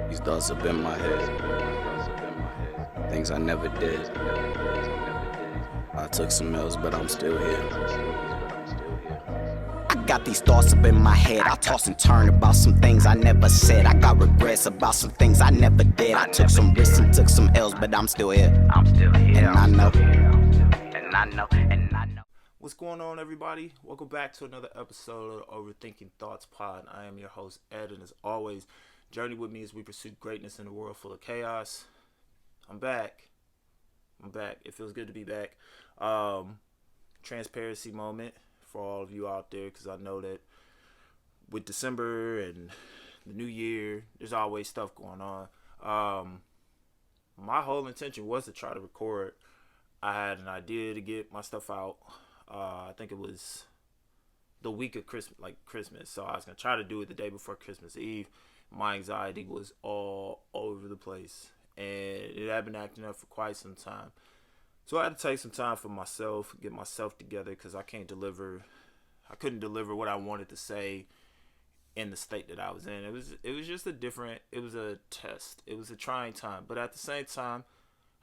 These thoughts up in my head. Things I never did. I took some L's, but I'm still here. I got these thoughts up in my head. I toss and turn about some things I never said. I got regrets about some things I never did. I took some risks and took some L's, but I'm still here. And I know. What's going on, everybody? Welcome back to another episode of Overthinking Thoughts Pod. I am your host, Ed, and as always, journey with me as we pursue greatness in a world full of chaos. I'm back. It feels good to be back. Transparency moment for all of you out there, because I know that with December and the new year, there's always stuff going on. My whole intention was to try to record. I had an idea to get my stuff out. I think it was the week of Christmas. So I was going to try to do it the day before Christmas Eve. My anxiety was all over the place, and it had been acting up for quite some time. So I had to take some time for myself, get myself together, because I couldn't deliver what I wanted to say in the state that I was in. It was just it was a test. It was a trying time. But at the same time,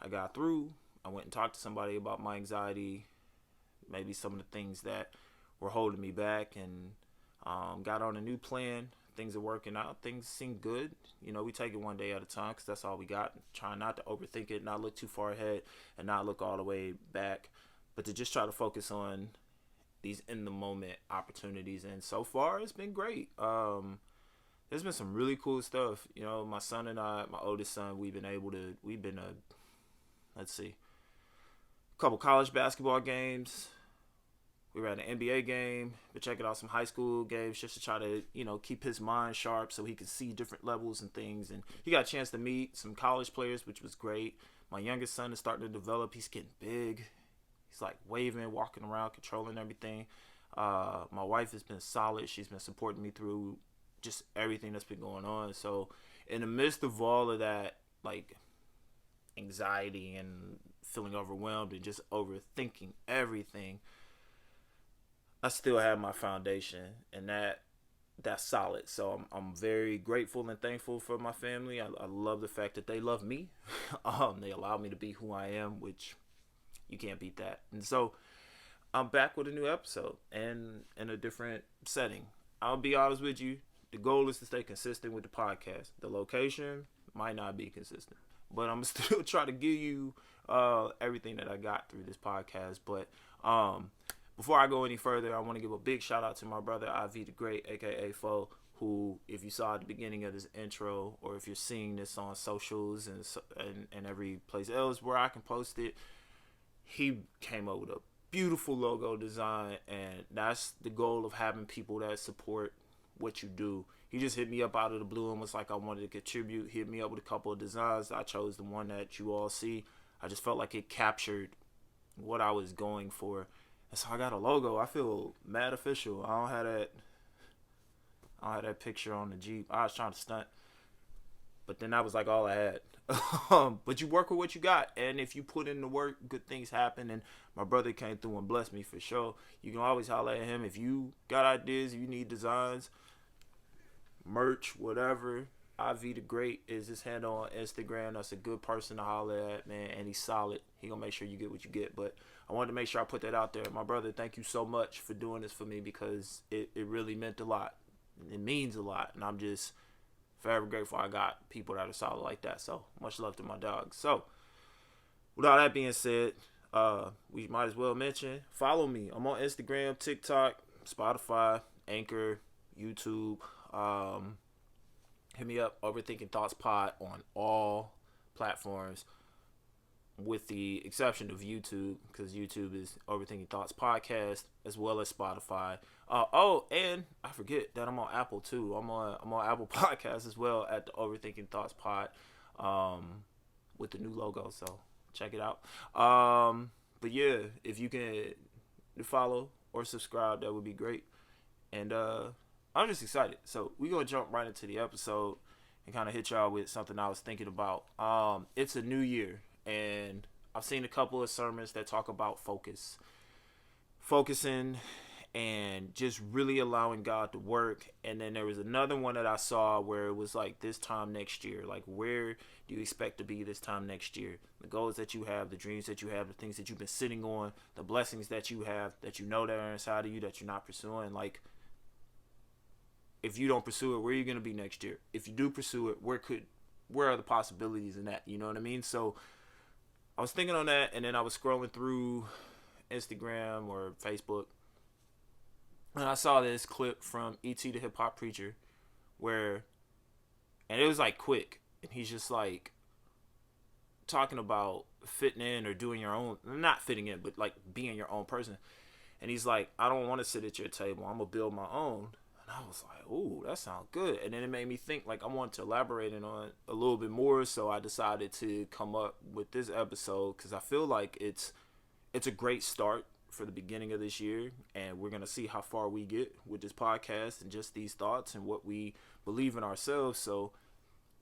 I got through. I went and talked to somebody about my anxiety, maybe some of the things that were holding me back, and got on a new plan. Things are working out. Things seem good. You know, we take it one day at a time, because that's all we got. Trying not to overthink it, not look too far ahead, and not look all the way back, but to just try to focus on these in-the-moment opportunities. And so far, it's been great. There's been some really cool stuff. You know, my son and I, my oldest son, we've been a couple college basketball games. We were at an NBA game. We're checking out some high school games just to try to, keep his mind sharp so he can see different levels and things. And he got a chance to meet some college players, which was great. My youngest son is starting to develop. He's getting big. He's like waving, walking around, controlling everything. My wife has been solid. She's been supporting me through just everything that's been going on. So in the midst of all of that, like, anxiety and feeling overwhelmed and just overthinking everything, I still have my foundation, and that's solid. So I'm very grateful and thankful for my family. I love the fact that they love me. They allow me to be who I am, which you can't beat that. And so I'm back with a new episode and in a different setting. I'll be honest with you. The goal is to stay consistent with the podcast. The location might not be consistent, but I'm still trying to give you everything that I got through this podcast. But before I go any further, I want to give a big shout out to my brother, IV the Great, aka Fo, who, if you saw at the beginning of this intro, or if you're seeing this on socials and every place else where I can post it, he came up with a beautiful logo design, and that's the goal of having people that support what you do. He just hit me up out of the blue and was like, I wanted to contribute. He hit me up with a couple of designs. I chose the one that you all see. I just felt like it captured what I was going for. And so I got a logo. I feel mad official. I don't have that picture on the Jeep. I was trying to stunt, but then that was like all I had. But you work with what you got, and if you put in the work, good things happen. And my brother came through and blessed me for sure. You can always holler at him if you got ideas, if you need designs, merch, whatever. IV the Great is his handle on Instagram. That's a good person to holler at, man, and he's solid. He gonna make sure you get what you get. But I wanted to make sure I put that out there. My brother, thank you so much for doing this for me, because it really meant a lot. It means a lot, and I'm just forever grateful I got people that are solid like that. So much love to my dog. So with all that being said, we might as well mention, follow me. I'm on Instagram, TikTok, Spotify, Anchor, YouTube. Hit me up, OverthinkingThoughtsPod, on all platforms, with the exception of YouTube, because YouTube is Overthinking Thoughts Podcast, as well as Spotify. And I forget that I'm on Apple too. I'm on Apple Podcasts as well, at the Overthinking Thoughts Pod, with the new logo. So check it out. But yeah, if you can follow or subscribe, that would be great. And I'm just excited. So we're going to jump right into the episode and kind of hit y'all with something I was thinking about. It's a new year, and I've seen a couple of sermons that talk about focusing and just really allowing God to work. And then there was another one that I saw where it was like this time next year, like where do you expect to be this time next year? The goals that you have, the dreams that you have, the things that you've been sitting on, the blessings that you have, that you know that are inside of you that you're not pursuing. Like, if you don't pursue it, where are you going to be next year? If you do pursue it, where are the possibilities in that? You know what I mean? So I was thinking on that, and then I was scrolling through Instagram or Facebook, and I saw this clip from E.T. the Hip Hop Preacher and it was like quick, and he's just like talking about fitting in or doing your own, not fitting in, but like being your own person. And he's like, I don't want to sit at your table. I'm going to build my own. And I was like, ooh, that sounds good. And then it made me think, like, I wanted to elaborate on it a little bit more. So I decided to come up with this episode because I feel like it's a great start for the beginning of this year. And we're going to see how far we get with this podcast and just these thoughts and what we believe in ourselves. So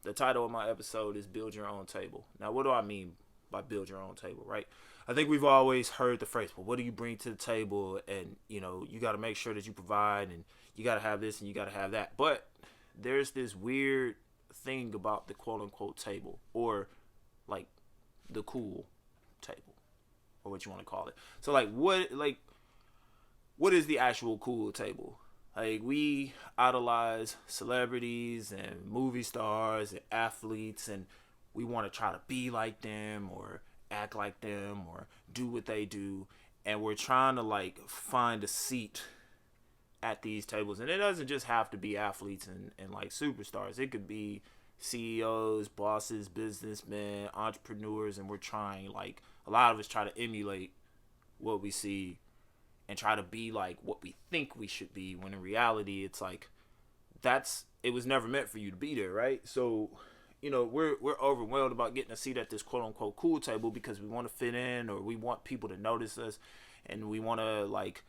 the title of my episode is Build Your Own Table. Now, what do I mean by build your own table, right? I think we've always heard the phrase, well, what do you bring to the table? And, you know, you got to make sure that you provide, and you got to have this and you got to have that. But there's this weird thing about the quote unquote table, or like the cool table, or what you want to call it. So what is the actual cool table? Like, we idolize celebrities and movie stars and athletes, and we want to try to be like them or act like them or do what they do. And we're trying to like find a seat at these tables. And it doesn't just have to be athletes and like superstars. It could be CEOs, bosses, businessmen, entrepreneurs. And we're trying, like, a lot of us try to emulate what we see and try to be like what we think we should be, when in reality it's like it was never meant for you to be there, right? So, you know, we're overwhelmed about getting a seat at this quote unquote cool table because we want to fit in, or we want people to notice us, and we want to like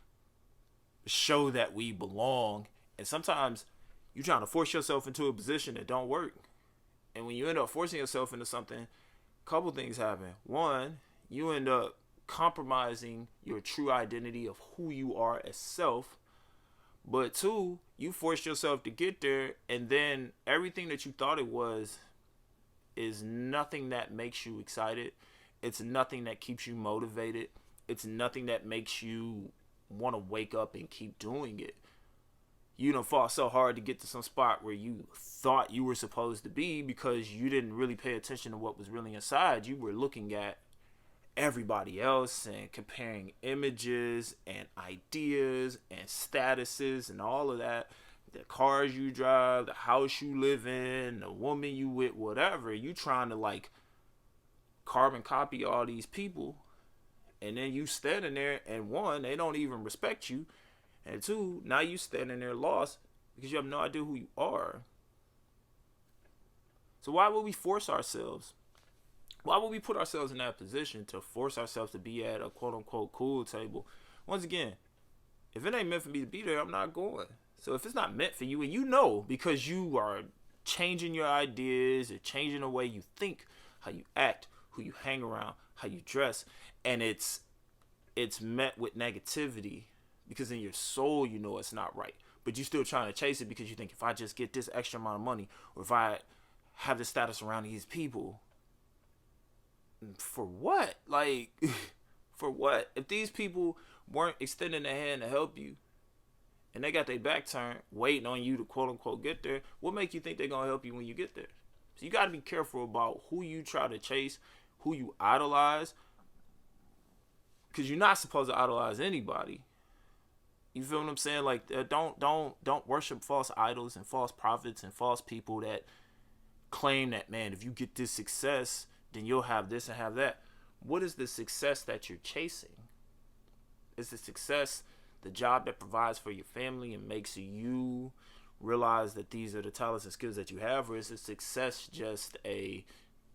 show that we belong. And sometimes you're trying to force yourself into a position that don't work. And when you end up forcing yourself into something, a couple things happen. One, you end up compromising your true identity of who you are as self. But two, you forced yourself to get there, and then everything that you thought it was is nothing that makes you excited. It's nothing that keeps you motivated. It's nothing that makes you want to wake up and keep doing it. You done fought so hard to get to some spot where you thought you were supposed to be because you didn't really pay attention to what was really inside. You were looking at everybody else and comparing images and ideas and statuses and all of that. The cars you drive, the house you live in, the woman you with, whatever. You trying to like carbon copy all these people, and then you standing there, and one, they don't even respect you, and two, now you standing there lost because you have no idea who you are. So why would we force ourselves? Why would we put ourselves in that position to force ourselves to be at a quote unquote cool table? Once again, if it ain't meant for me to be there, I'm not going. So if it's not meant for you, and you know, because you are changing your ideas or changing the way you think, how you act, who you hang around, how you dress, and it's met with negativity because in your soul you know it's not right, but you're still trying to chase it because you think, if I just get this extra amount of money, or if I have this status around these people, for what? Like, for what? If these people weren't extending their hand to help you, and they got their back turned, waiting on you to quote unquote get there, what make you think they're gonna help you when you get there? So you gotta be careful about who you try to chase, who you idolize, because you're not supposed to idolize anybody. You feel what I'm saying? Like, don't worship false idols and false prophets and false people that claim that, man, if you get this success, then you'll have this and have that. What is the success that you're chasing? Is the success the job that provides for your family and makes you realize that these are the talents and skills that you have, or is the success just a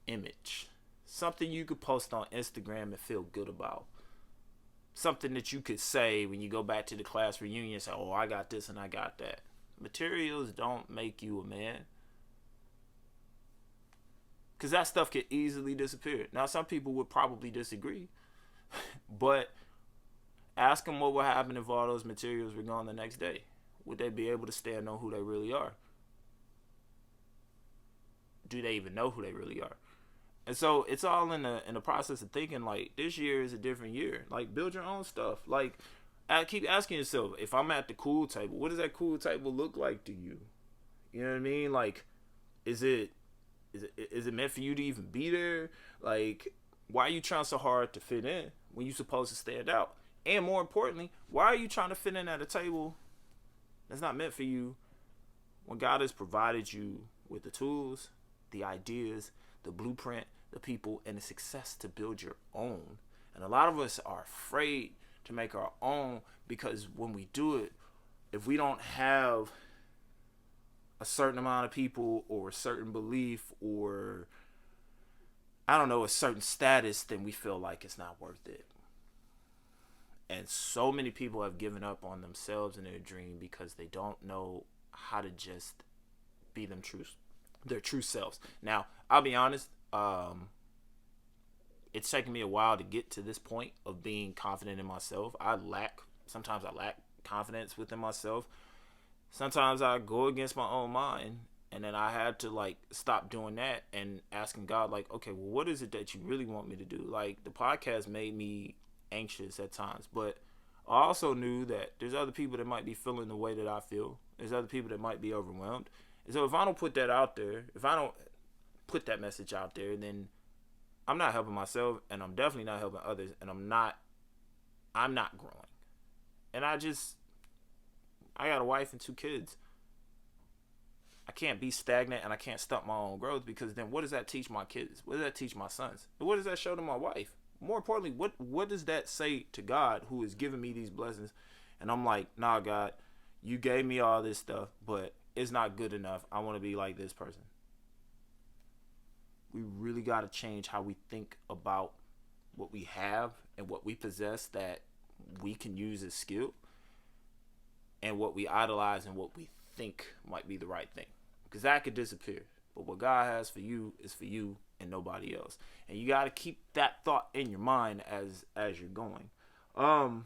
image? Something you could post on Instagram and feel good about. Something that you could say when you go back to the class reunion and say, oh, I got this and I got that. Materials don't make you a man. Because that stuff could easily disappear. Now, some people would probably disagree. But Ask them what would happen if all those materials were gone the next day. Would they be able to stand on who they really are? Do they even know who they really are? And so it's all in the process of thinking, like, this year is a different year. Like, build your own stuff. Like, keep asking yourself, if I'm at the cool table, what does that cool table look like to you? You know what I mean? Like, is it meant for you to even be there? Like, why are you trying so hard to fit in when you're supposed to stand out? And more importantly, why are you trying to fit in at a table that's not meant for you when God has provided you with the tools, the ideas, the blueprint, the people, and the success to build your own? And a lot of us are afraid to make our own, because when we do it, if we don't have a certain amount of people or a certain belief or, I don't know, a certain status, then we feel like it's not worth it. And so many people have given up on themselves and their dream because they don't know how to just be their true selves. Now, I'll be honest, it's taken me a while to get to this point of being confident in myself. Sometimes I lack confidence within myself. Sometimes I go against my own mind, and then I had to, like, stop doing that and asking God, like, okay, well, what is it that you really want me to do? Like, the podcast made me anxious at times, but I also knew that there's other people that might be feeling the way that I feel. There's other people that might be overwhelmed. And so if I don't put that out there, if I don't put that message out there, then I'm not helping myself, and I'm definitely not helping others, and I'm not growing. And I got a wife and 2 kids. I can't be stagnant, and I can't stunt my own growth, because then what does that teach my kids? What does that teach my sons? And what does that show to my wife? More importantly, what does that say to God, who is giving me these blessings? And I'm like, nah, God, you gave me all this stuff, but it's not good enough. I want to be like this person. We really got to change how we think about what we have and what we possess that we can use as skill, and what we idolize and what we think might be the right thing, because that could disappear. But what God has for you is for you and nobody else, and you got to keep that thought in your mind as you're going. And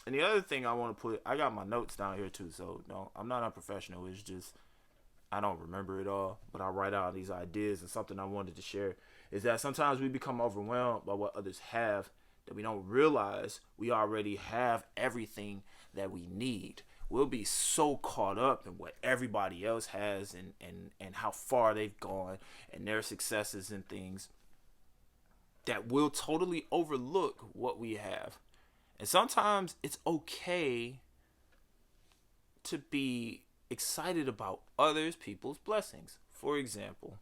the other thing I want to put, I got my notes down here too, so no, I'm not unprofessional. It's just I don't remember it all, but I write out these ideas. And something I wanted to share is that sometimes we become overwhelmed by what others have, that we don't realize we already have everything that we need. We'll be so caught up in what everybody else has and how far they've gone and their successes and things, that we'll totally overlook what we have. And sometimes it's okay to be excited about others people's blessings. For example,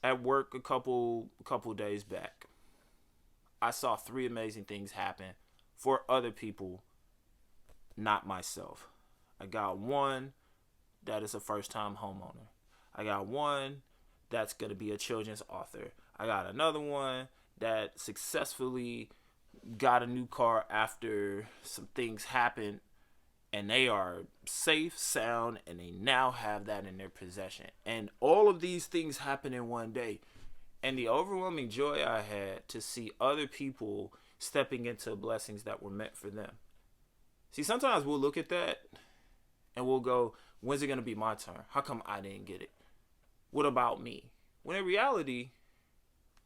at work a couple days back, I saw 3 amazing things happen for other people, not myself. I got one that is a first-time homeowner. I got one that's going to be a children's author. I got another one that successfully got a new car after some things happened, and they are safe, sound, and they now have that in their possession. And all of these things happen in one day. And the overwhelming joy I had to see other people stepping into blessings that were meant for them. See, sometimes we'll look at that and we'll go, when's it going to be my turn? How come I didn't get it? What about me? When in reality,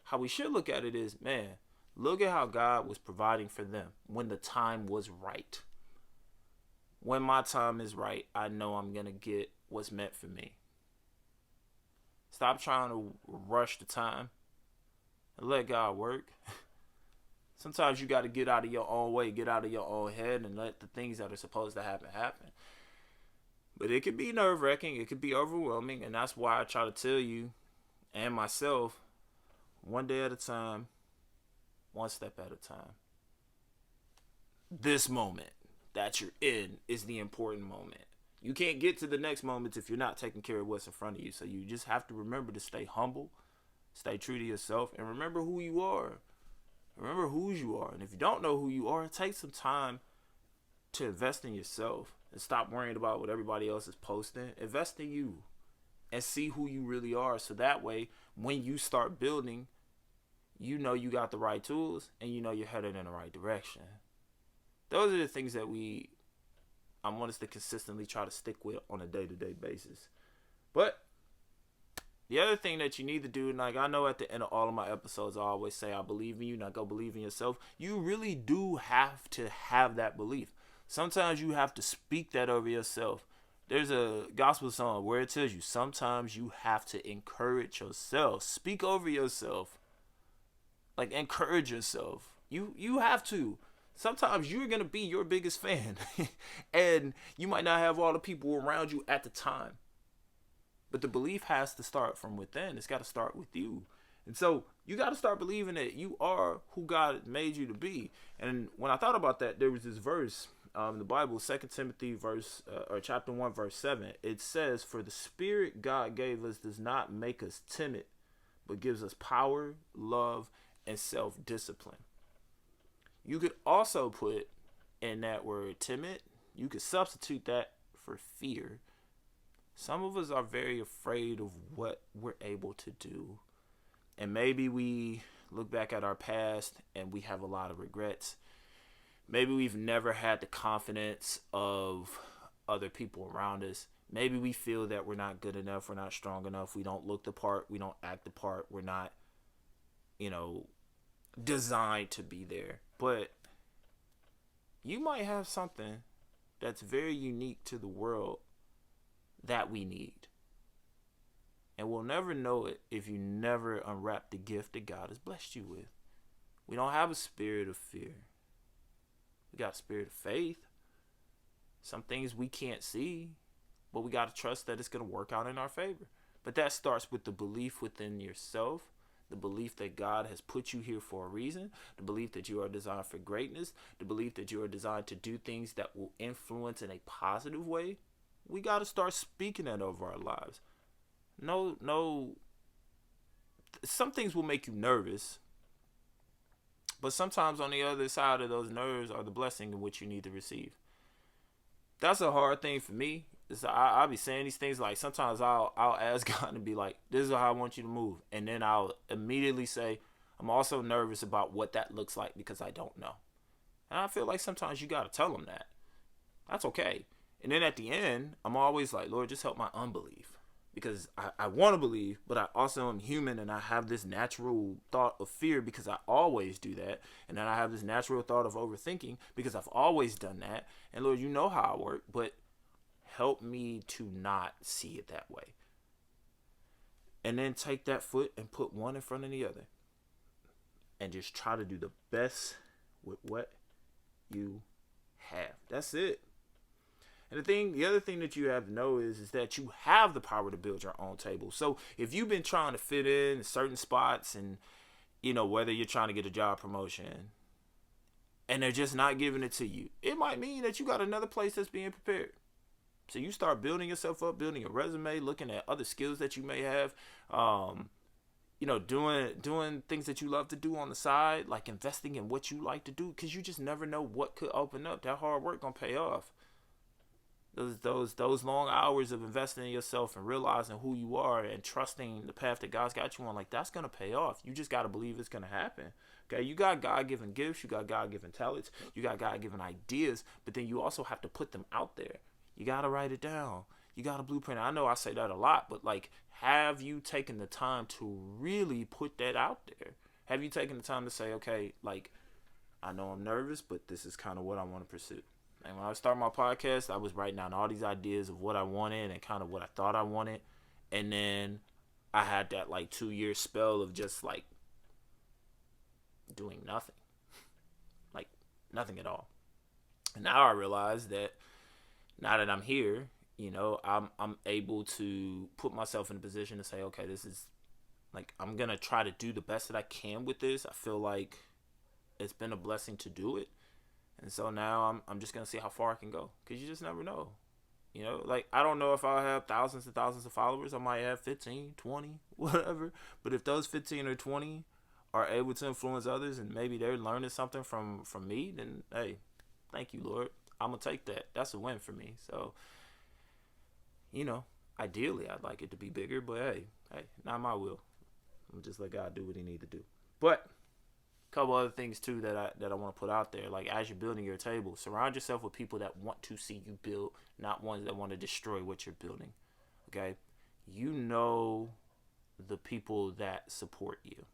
how we should look at it is, man, look at how God was providing for them when the time was right. When my time is right, I know I'm going to get what's meant for me. Stop trying to rush the time and let God work. Sometimes you got to get out of your own way, get out of your own head, and let the things that are supposed to happen. But it can be nerve-wracking, it can be overwhelming, and that's why I try to tell you and myself, one day at a time, one step at a time. This moment that you're in is the important moment. You can't get to the next moment if you're not taking care of what's in front of you. So you just have to remember to stay humble, stay true to yourself, and remember who you are. Remember whose you are. And if you don't know who you are, take some time to invest in yourself and stop worrying about what everybody else is posting. Invest in you and see who you really are. So that way, when you start building, you know you got the right tools, and you know you're headed in the right direction. Those are the things that I want us to consistently try to stick with on a day-to-day basis. But the other thing that you need to do, and like I know at the end of all of my episodes, I always say, I believe in you, now go believe in yourself. You really do have to have that belief. Sometimes you have to speak that over yourself. There's a gospel song where it tells you, sometimes you have to encourage yourself. Speak over yourself. Like, encourage yourself. You have to. Sometimes you're going to be your biggest fan. And you might not have all the people around you at the time. But the belief has to start from within. It's got to start with you. And so you got to start believing that you are who God made you to be. And when I thought about that, there was this verse in the Bible, 2 Timothy chapter 1, verse 7. It says, for the spirit God gave us does not make us timid, but gives us power, love, and self-discipline. You could also put in that word timid, you could substitute that for fear. Some of us are very afraid of what we're able to do. And maybe we look back at our past and we have a lot of regrets. Maybe we've never had the confidence of other people around us. Maybe we feel that we're not good enough, we're not strong enough, we don't look the part, we don't act the part, we're not, designed to be there. But you might have something that's very unique to the world that we need. And we'll never know it if you never unwrap the gift that God has blessed you with. We don't have a spirit of fear. We got a spirit of faith. Some things we can't see, but we got to trust that it's going to work out in our favor. But that starts with the belief within yourself, the belief that God has put you here for a reason, the belief that you are designed for greatness, the belief that you are designed to do things that will influence in a positive way. We got to start speaking that over our lives. No, some things will make you nervous, but sometimes on the other side of those nerves are the blessing in which you need to receive. That's a hard thing for me. I'll be saying these things, like sometimes I'll ask God to be like, this is how I want you to move. And then I'll immediately say, I'm also nervous about what that looks like because I don't know. And I feel like sometimes you got to tell him that. That's okay. And then at the end, I'm always like, Lord, just help my unbelief. Because I want to believe, but I also am human and I have this natural thought of fear because I always do that. And then I have this natural thought of overthinking because I've always done that. And Lord, you know how I work, but help me to not see it that way. And then take that foot and put one in front of the other. And just try to do the best with what you have. That's it. And the other thing that you have to know is that you have the power to build your own table. So if you've been trying to fit in certain spots and, whether you're trying to get a job promotion and they're just not giving it to you, it might mean that you got another place that's being prepared. So you start building yourself up, building your resume, looking at other skills that you may have, doing things that you love to do on the side, like investing in what you like to do, because you just never know what could open up. That hard work gonna pay off. Those long hours of investing in yourself and realizing who you are and trusting the path that God's got you on, like that's gonna pay off. You just gotta believe it's gonna happen. Okay, you got God-given gifts, you got God-given talents, you got God-given ideas, but then you also have to put them out there. You gotta write it down. You gotta blueprint it. I know I say that a lot, but like, have you taken the time to really put that out there? Have you taken the time to say, okay, like, I know I'm nervous, but this is kind of what I want to pursue. And when I started my podcast, I was writing down all these ideas of what I wanted and kind of what I thought I wanted. And then I had that like 2-year spell of just like doing nothing. Like nothing at all. And now I realize that now that I'm here, I'm able to put myself in a position to say, okay, this is like, I'm going to try to do the best that I can with this. I feel like it's been a blessing to do it. And so now I'm just going to see how far I can go, because you just never know. Like, I don't know if I'll have thousands and thousands of followers. I might have 15, 20, whatever. But if those 15 or 20 are able to influence others and maybe they're learning something from me, then, hey, thank you, Lord. I'm going to take that. That's a win for me. So, ideally I'd like it to be bigger, but hey, not my will. I'm just let God do what he need to do. But a couple other things too that I want to put out there. Like, as you're building your table, surround yourself with people that want to see you build, not ones that want to destroy what you're building. Okay, you know the people that support you,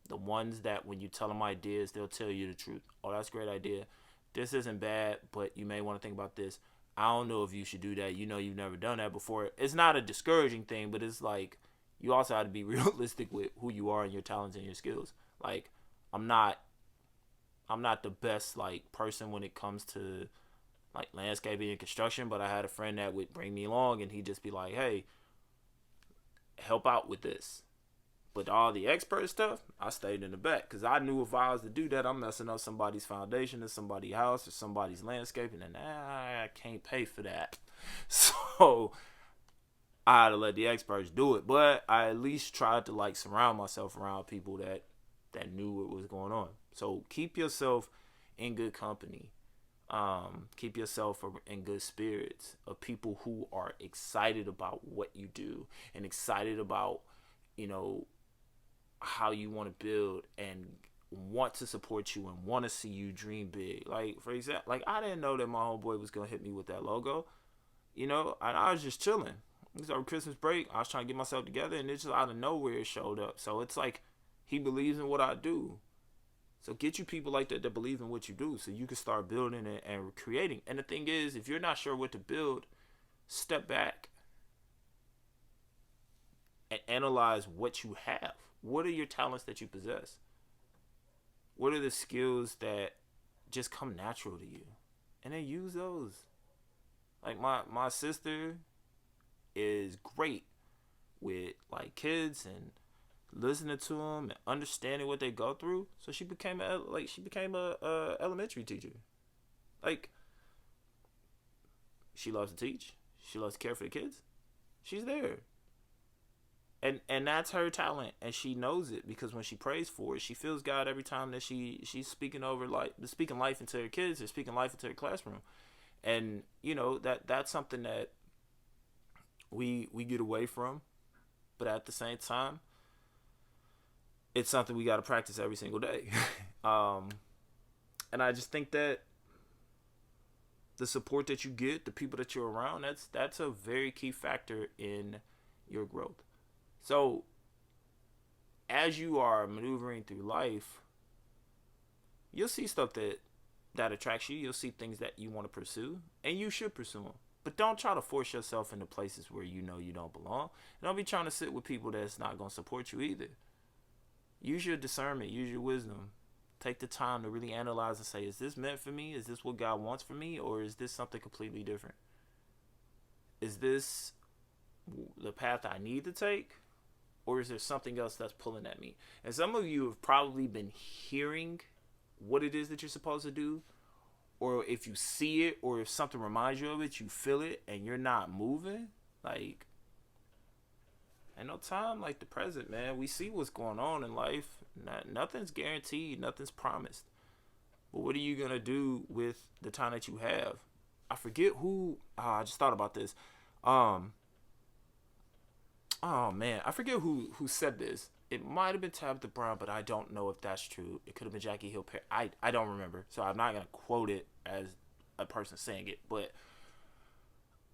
the ones that when you tell them ideas, they'll tell you the truth. Oh, that's a great idea. This isn't bad, but you may want to think about this. I don't know if you should do that. You know, you've never done that before. It's not a discouraging thing, but it's like you also have to be realistic with who you are and your talents and your skills. Like, I'm not the best like person when it comes to like landscaping and construction, but I had a friend that would bring me along and he'd just be like, "Hey, help out with this." But all the expert stuff, I stayed in the back because I knew if I was to do that, I'm messing up somebody's foundation or somebody's house or somebody's landscaping, and I can't pay for that. So I had to let the experts do it. But I at least tried to like surround myself around people that knew what was going on. So keep yourself in good company. Keep yourself in good spirits of people who are excited about what you do and excited about, you know, how you want to build and want to support you and want to see you dream big. Like, for example, like I didn't know that my homeboy was going to hit me with that logo, you know, and I was just chilling. It was over Christmas break. I was trying to get myself together and it just out of nowhere it showed up. So it's like he believes in what I do. So get you people like that believe in what you do so you can start building and creating. And the thing is, if you're not sure what to build, step back and analyze what you have. What are your talents that you possess? What are the skills that just come natural to you? And then use those. Like my sister is great with like kids and listening to them and understanding what they go through. So she became a elementary teacher. Like, she loves to teach. She loves to care for the kids. She's there. And that's her talent, and she knows it because when she prays for it, she feels God every time that she's speaking life into her kids or speaking life into her classroom. And you know that's something that we get away from, but at the same time, it's something we got to practice every single day. And I just think that the support that you get, the people that you're around, that's a very key factor in your growth. So, as you are maneuvering through life, you'll see stuff that attracts you. You'll see things that you want to pursue, and you should pursue them. But don't try to force yourself into places where you know you don't belong. And don't be trying to sit with people that's not going to support you either. Use your discernment. Use your wisdom. Take the time to really analyze and say, is this meant for me? Is this what God wants for me? Or is this something completely different? Is this the path I need to take? Or is there something else that's pulling at me? And some of you have probably been hearing what it is that you're supposed to do. Or if you see it, or if something reminds you of it, you feel it, and you're not moving. Like, ain't no time like the present, man. We see what's going on in life. Nothing's guaranteed. Nothing's promised. But what are you going to do with the time that you have? I forget who... I just thought about this. Oh man, I forget who said this. It might have been Tabitha Brown, but I don't know if that's true. It could have been Jackie Hill Perry. I don't remember, so I'm not gonna quote it as a person saying it, but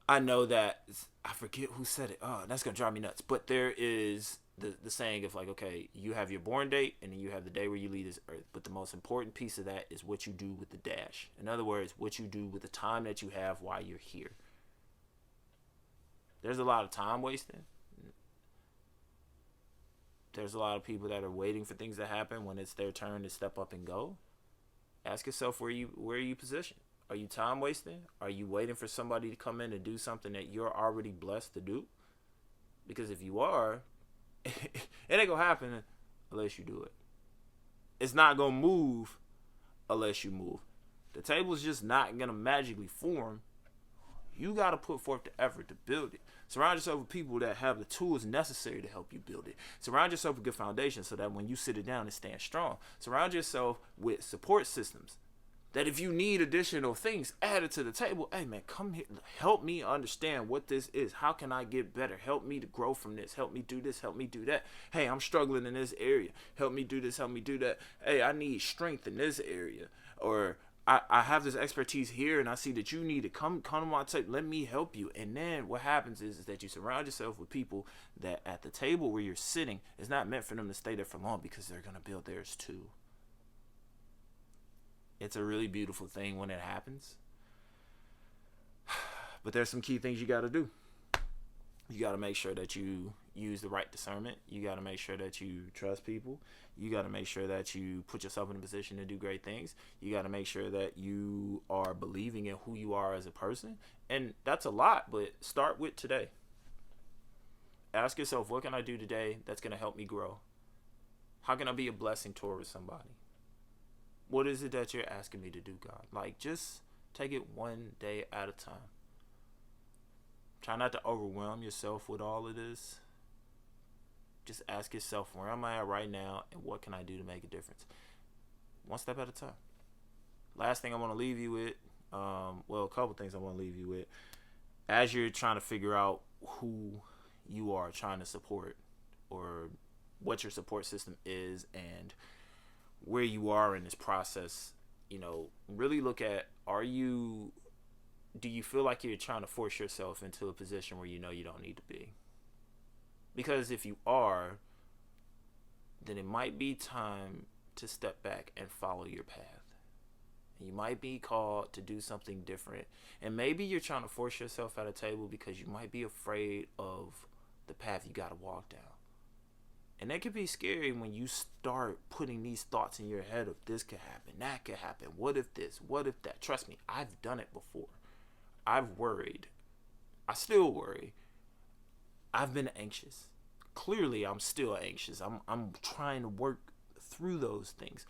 I know that I forget who said it. Oh, that's gonna drive me nuts. But there is the saying of like, okay, you have your born date and then you have the day where you leave this earth. But the most important piece of that is what you do with the dash. In other words, what you do with the time that you have while you're here. There's a lot of time wasting. There's a lot of people that are waiting for things to happen when it's their turn to step up and go. Ask yourself where are you positioned? Are you time wasting? Are you waiting for somebody to come in and do something that you're already blessed to do? Because if you are, it ain't gonna happen unless you do it. It's not gonna move unless you move. The table's just not gonna magically form. You gotta put forth the effort to build it. Surround yourself with people that have the tools necessary to help you build it. Surround yourself with good foundation so that when you sit it down, it stands strong. Surround yourself with support systems that if you need additional things added to the table, hey man, come here, help me understand what this is. How can I get better? Help me to grow from this. Help me do this. Help me do that. Hey, I'm struggling in this area. Help me do this. Help me do that. Hey, I need strength in this area. Or I have this expertise here, and I see that you need to come to my table. Let me help you. And then what happens is that you surround yourself with people that at the table where you're sitting, it's not meant for them to stay there for long, because they're going to build theirs too. It's a really beautiful thing when it happens. But there's some key things you got to do. You got to make sure that you use the right discernment. You got to make sure that you trust people. You got to make sure that you put yourself in a position to do great things. You got to make sure that you are believing in who you are as a person. And that's a lot, but start with today. Ask yourself, what can I do today that's going to help me grow? How can I be a blessing towards somebody? What is it that you're asking me to do, God? Like, just take it one day at a time. Try not to overwhelm yourself with all of this. Just ask yourself, where am I at right now, and what can I do to make a difference? One step at a time. Last thing I want to leave you with, a couple things I want to leave you with. As you're trying to figure out who you are trying to support, or what your support system is, and where you are in this process, really look at, do you feel like you're trying to force yourself into a position where you don't need to be? Because if you are, then it might be time to step back and follow your path. You might be called to do something different. And maybe you're trying to force yourself at a table because you might be afraid of the path you got to walk down. And that can be scary when you start putting these thoughts in your head of this could happen, that could happen, what if this, what if that. Trust me, I've done it before. I've worried. I still worry. I've been anxious. Clearly, I'm still anxious. I'm trying to work through those things.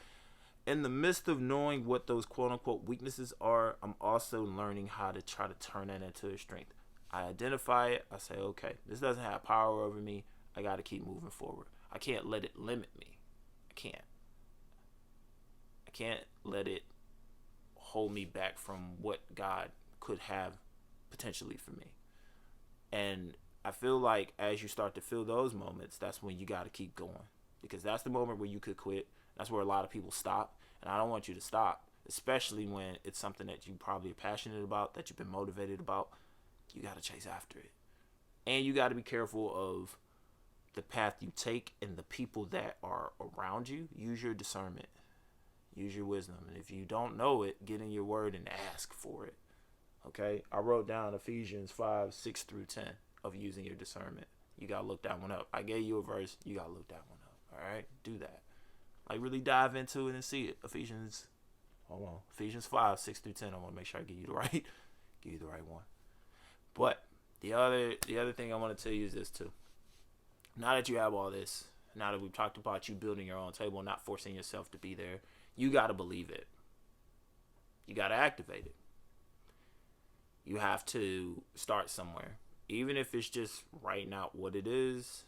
In the midst of knowing what those quote-unquote weaknesses are, I'm also learning how to try to turn that into a strength. I identify it. I say, okay, this doesn't have power over me. I got to keep moving forward. I can't let it limit me. I can't let it hold me back from what God could have potentially for me. And I feel like as you start to feel those moments, that's when you got to keep going, because that's the moment where you could quit. That's where a lot of people stop. And I don't want you to stop, especially when it's something that you probably are passionate about, that you've been motivated about. You got to chase after it. And you got to be careful of the path you take and the people that are around you. Use your discernment. Use your wisdom. And if you don't know it, get in your word and ask for it. Okay? I wrote down Ephesians 5:6-10 of using your discernment. You got to look that one up. I gave you a verse. You got to look that one up. All right? Do that. Like, really dive into it and see it. Ephesians 5:6-10. I want to make sure I give you the right one. But the other thing I want to tell you is this too. Now that you have all this, now that we've talked about you building your own table and not forcing yourself to be there, you got to believe it. You got to activate it. You have to start somewhere. Even if it's just writing out what it is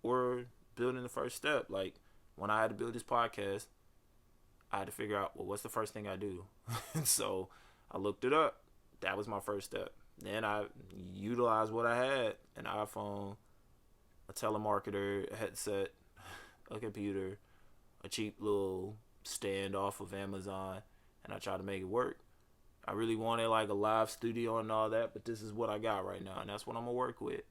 or building the first step. Like, when I had to build this podcast, I had to figure out, well, what's the first thing I do? So I looked it up. That was my first step. Then I utilized what I had: an iPhone, a telemarketer, a headset, a computer, a cheap little stand off of Amazon, and I tried to make it work. I really wanted like a live studio and all that, but this is what I got right now, and that's what I'm going to work with.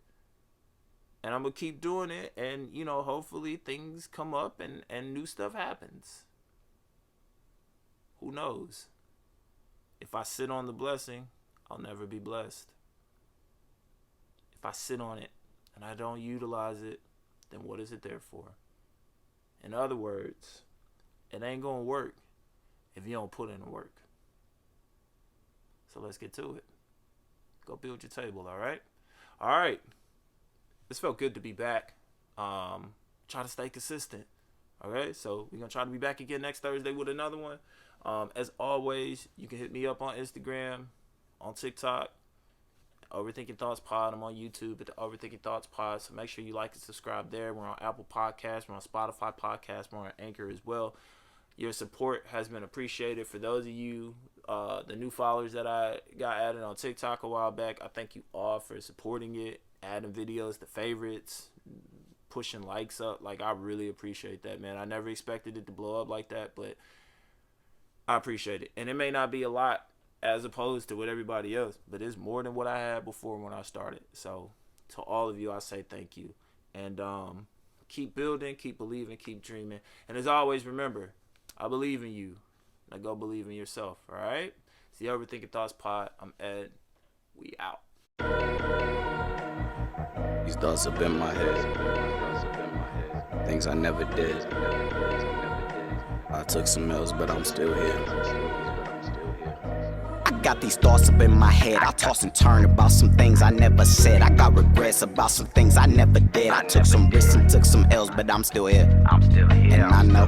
And I'm going to keep doing it, and, hopefully things come up and new stuff happens. Who knows? If I sit on the blessing, I'll never be blessed. If I sit on it and I don't utilize it, then what is it there for? In other words, it ain't going to work if you don't put in the work. So let's get to it. Go build your table, all right? All right. This felt good to be back. Try to stay consistent. Okay, so we're going to try to be back again next Thursday with another one. As always, you can hit me up on Instagram, on TikTok, Overthinking Thoughts Pod. I'm on YouTube at the Overthinking Thoughts Pod. So make sure you like and subscribe there. We're on Apple Podcasts. We're on Spotify Podcasts. We're on Anchor as well. Your support has been appreciated. For those of you, the new followers that I got added on TikTok a while back, I thank you all for supporting it, adding videos to favorites, pushing likes up. Like, I really appreciate that, man. I never expected it to blow up like that, but I appreciate it. And it may not be a lot as opposed to what everybody else, but it's more than what I had before when I started. So to all of you, I say thank you. And keep building, keep believing, keep dreaming. And as always, remember, I believe in you. Now go believe in yourself, all right? It's the Overthinking Thoughts Pod. I'm Ed. We out. These thoughts up in my head. Things I never did. I took some L's, but I'm still here. I got these thoughts up in my head. I toss and turn about some things I never said. I got regrets about some things I never did. I took some risks and took some L's, but I'm still here. And I know.